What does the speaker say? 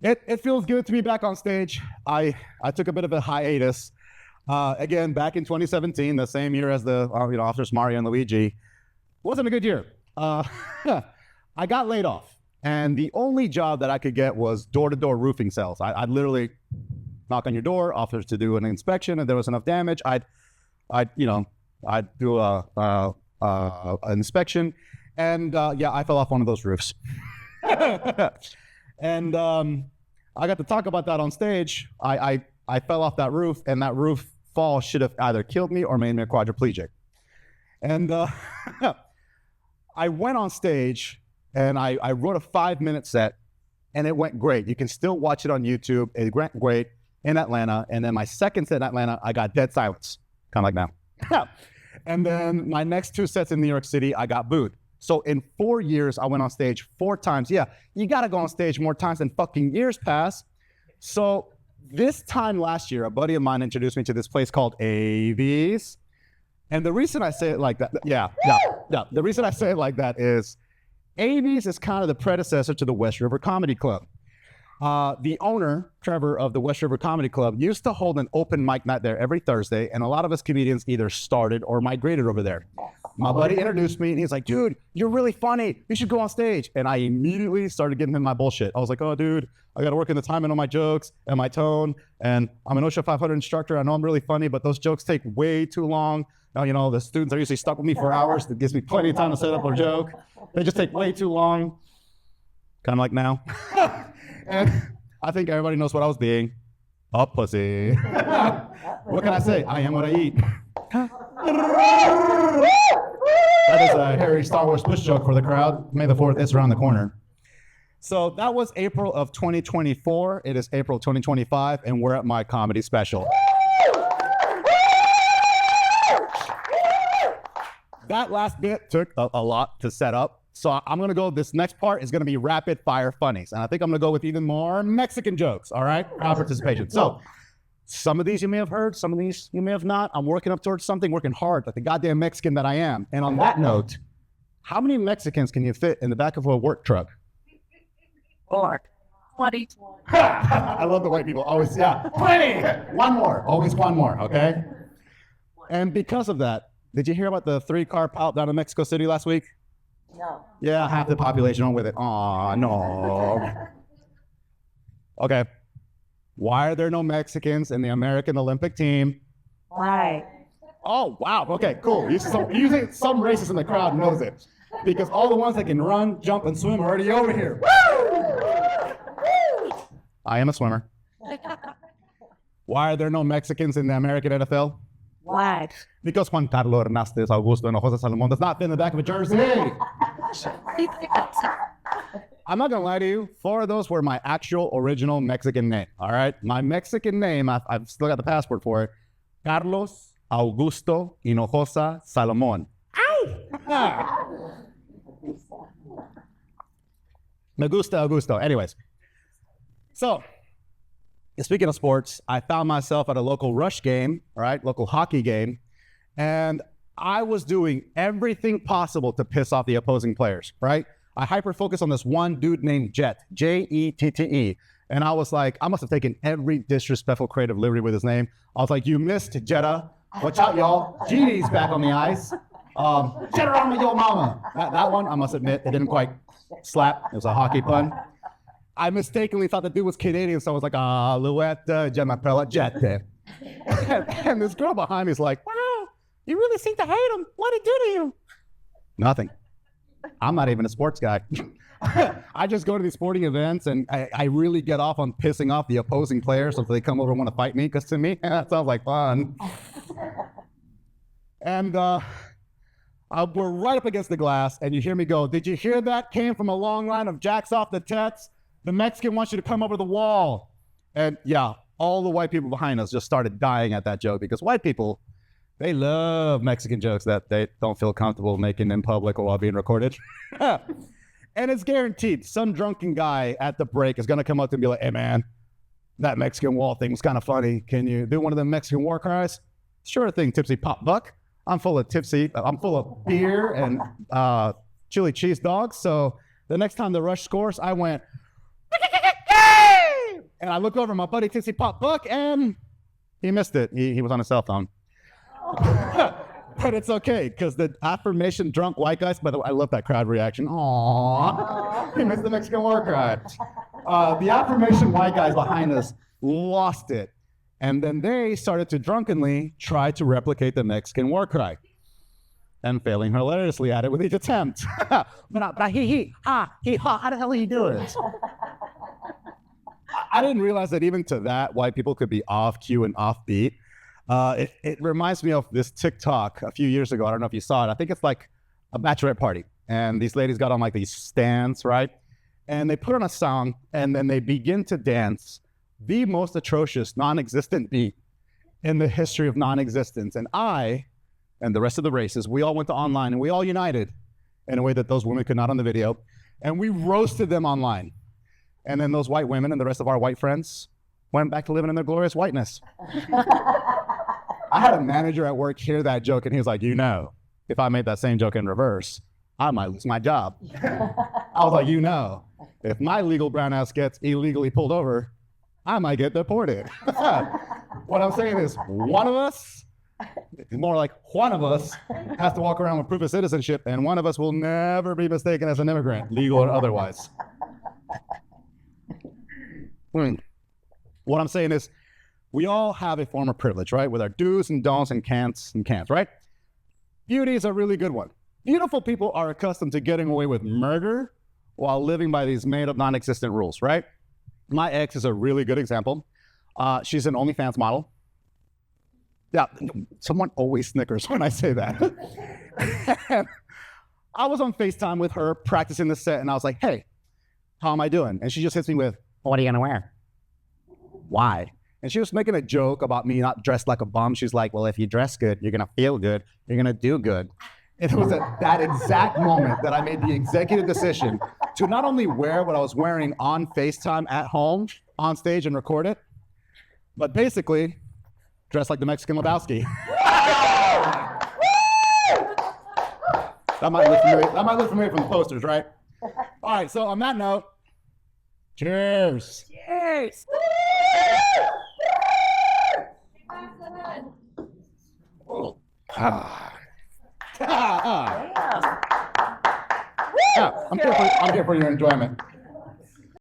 It feels good to be back on stage. I took a bit of a hiatus. Again, back in 2017, the same year as the Officers Mario and Luigi. Wasn't a good year. I got laid off, and the only job that I could get was door-to-door roofing sales. I'd literally knock on your door, offers to do an inspection, and there was enough damage. I'd do an inspection, and I fell off one of those roofs. And I got to talk about that on stage. I fell off that roof, and that roof fall should have either killed me or made me a quadriplegic. And I went on stage, and I wrote a 5-minute set, and it went great. You can still watch it on YouTube. It went great in Atlanta. And then my second set in Atlanta, I got dead silence, kind of like now. And then my next 2 sets in New York City, I got booed. So in 4 years, I went on stage 4 times. Yeah, you got to go on stage more times than fucking years pass. So this time last year, a buddy of mine introduced me to this place called AV's. And the reason I say it like that, the reason I say it like that is AV's is kind of the predecessor to the West River Comedy Club. The owner, Trevor, of the West River Comedy Club used to hold an open mic night there every Thursday, and a lot of us comedians either started or migrated over there. My buddy introduced me, and he's like, dude, you're really funny. You should go on stage. And I immediately started giving him my bullshit. I was like, oh, dude, I got to work in the timing on my jokes and my tone, and I'm an OSHA 500 instructor. I know I'm really funny, but those jokes take way too long. Now, the students are usually stuck with me for hours. That gives me plenty of time to set up a joke. They just take way too long, kind of like now. And I think everybody knows what I was being. A pussy. What can I say? I am what I eat. That is a Harry Star Wars push joke for the crowd. May the 4th is around the corner. So that was April of 2024. It is April 2025, and we're at my comedy special. That last bit took a lot to set up. So I'm going to go, this next part is going to be rapid fire funnies. And I think I'm going to go with even more Mexican jokes, all right? Crowd participation. So some of these you may have heard, some of these you may have not. I'm working up towards something, working hard like the goddamn Mexican that I am. And on that note, how many Mexicans can you fit in the back of a work truck? 4. 20. I love the white people, always, 20! One more, always one more, okay? And because of that, did you hear about the 3-car pileup down in Mexico City last week? No. Yeah, half the population went with it. Aw, no. Okay. Why are there no Mexicans in the American Olympic team? Why? Oh, wow. Okay, cool. Usually some racist in the crowd knows it. Because all the ones that can run, jump, and swim are already over here. I am a swimmer. Why are there no Mexicans in the American NFL? Why? Because Juan Carlos Hernández Augusto Hinojosa Salomón does not fit in the back of a jersey. I'm not going to lie to you. 4 of those were my actual original Mexican name, all right? My Mexican name, I've still got the passport for it, Carlos Augusto Hinojosa Salomón. Ow! Me gusta Augusto. Anyways, so speaking of sports, I found myself at a local Rush game, all right, local hockey game, and I was doing everything possible to piss off the opposing players, right? I hyper-focused on this one dude named Jet, Jette, and I was like, I must have taken every disrespectful creative liberty with his name. I was like, you missed, Jetta. Watch out, y'all. GD's back on the ice. Jetta on my yo mama. That one, I must admit, it didn't quite slap. It was a hockey pun. I mistakenly thought the dude was Canadian, so I was like, Alouette, Gemapella, Jette. And this girl behind me is like, wow, you really seem to hate him. What'd he do to you? Nothing. I'm not even a sports guy. I just go to these sporting events, and I really get off on pissing off the opposing players so they come over and want to fight me, because to me, that sounds like fun. And we're right up against the glass, and you hear me go, did you hear that? Came from a long line of jacks off the tets. The Mexican wants you to come over the wall. And yeah, all the white people behind us just started dying at that joke, because white people, they love Mexican jokes that they don't feel comfortable making in public or while being recorded. And it's guaranteed some drunken guy at the break is going to come up to and be like, hey man, that Mexican wall thing was kind of funny. Can you do one of them Mexican war cries? Sure thing, Tipsy Pop Buck. I'm full of beer and chili cheese dogs. So the next time the Rush scores, I went, hey! look over, my buddy thinks he popped Buck, and he missed it. He was on a cell phone. But it's okay, because the affirmation drunk white guys, by the way, I love that crowd reaction. Aww. He missed the Mexican war cry. The affirmation white guys behind us lost it. And then they started to drunkenly try to replicate the Mexican war cry. And failing hilariously at it with each attempt. But how the hell are you doing? I didn't realize that even to that, white people could be off cue and off beat. It reminds me of this TikTok a few years ago. I don't know if you saw it. I think it's like a bachelorette party. And these ladies got on like these stands, right? And they put on a song, and then they begin to dance the most atrocious, non-existent beat in the history of non-existence. And I, and the rest of the races, we all went to online, and we all united in a way that those women could not on the video. And we roasted them online. And then those white women and the rest of our white friends went back to living in their glorious whiteness. I had a manager at work hear that joke, and he was like, you know, if I made that same joke in reverse, I might lose my job. I was like, you know, if my legal brown ass gets illegally pulled over, I might get deported. What I'm saying is, one of us, more like one of us, has to walk around with proof of citizenship, and one of us will never be mistaken as an immigrant, legal or otherwise. What I'm saying is, we all have a form of privilege, right? With our do's and don'ts and can'ts, right? Beauty is a really good one. Beautiful people are accustomed to getting away with murder while living by these made-up, non-existent rules, right? My ex is a really good example. She's an OnlyFans model. Yeah, someone always snickers when I say that. I was on FaceTime with her practicing the set, and I was like, hey, how am I doing? And she just hits me with, what are you gonna wear? Why? And she was making a joke about me not dressed like a bum. She's like, well, if you dress good, you're gonna feel good, you're gonna do good. And it was at that exact moment that I made the executive decision to not only wear what I was wearing on FaceTime at home, on stage, and record it, but basically dress like the Mexican Lebowski. That might look familiar from the posters, right? All right, so on that note, cheers. Cheers. I'm here for your enjoyment.